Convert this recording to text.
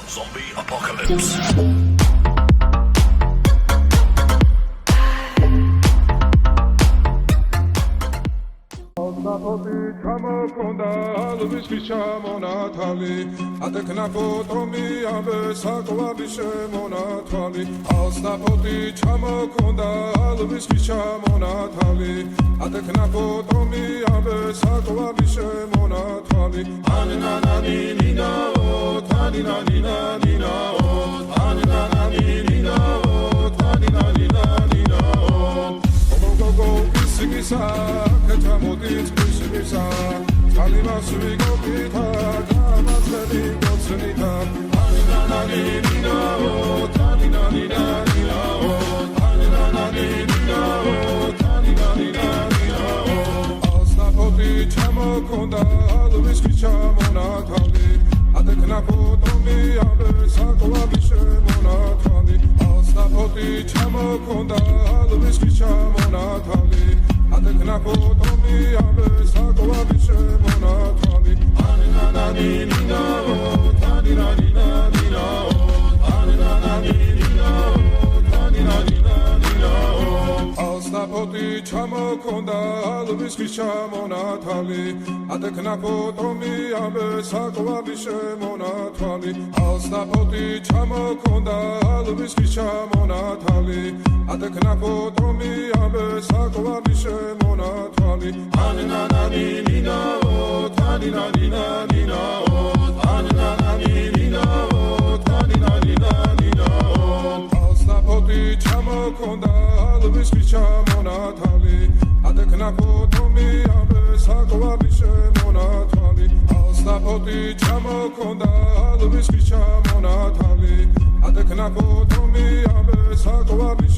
Zombie apocalypse. ჩამოქონდა ალვისის ჩამონათალი ატექნა ფოტომი ამბე საკვარი შემონათვალი ალსნაფოთი ჩამოქონდა ალვისის ჩამონათალი ატექნა ფოტომი ამბე საკვარი შემონათვალი ანანანინინაო თანინანინანინაო ანანანინინაო თანინანინანინაო გოგო ისგისა კეთამოდით ისგისა წალიმას ვიგობითა გამაცები გოცნითა ანანანინინაო თანინანინანინაო ანანანინინაო თანინანინანინაო ალსნაფოთი ჩამოქონდა ალვისის ჩამონათალი ატექნა ფოტომი ამბე საკვარი შემონათვალი ალსნაფოთი ჩამოქონდა ალვისის ჩამონათალი ატექნა ფოტომი ამბე საკვარი შემონათვალი ანანანინინაო თანინანინანინაო ანანანინინაო თანინანინანინაო ალსნაფოთი ჩამოქონდა ალვისის ჩამონათალი ატექნა ფოტომი ამბე საკვარი შემონათვალი ალსნაფოთი ჩამოქონდა ალვისის ჩამონათალი ატექნა ფოტომი ამბე საკვარი შემონათვალი ანანანინინაო თანინანინანინაო ანანანინინაო თანინანინანინაო ალსნაფოთი ჩამოქონდა ალვისის ჩამონათალი ატექნა ფოტომი ამბე საკვარი შემონათვალი ალსნაფოთი ჩამოქონდა ალვისის ჩამონათალი ატექნა ფოტომი ამბე საკვარი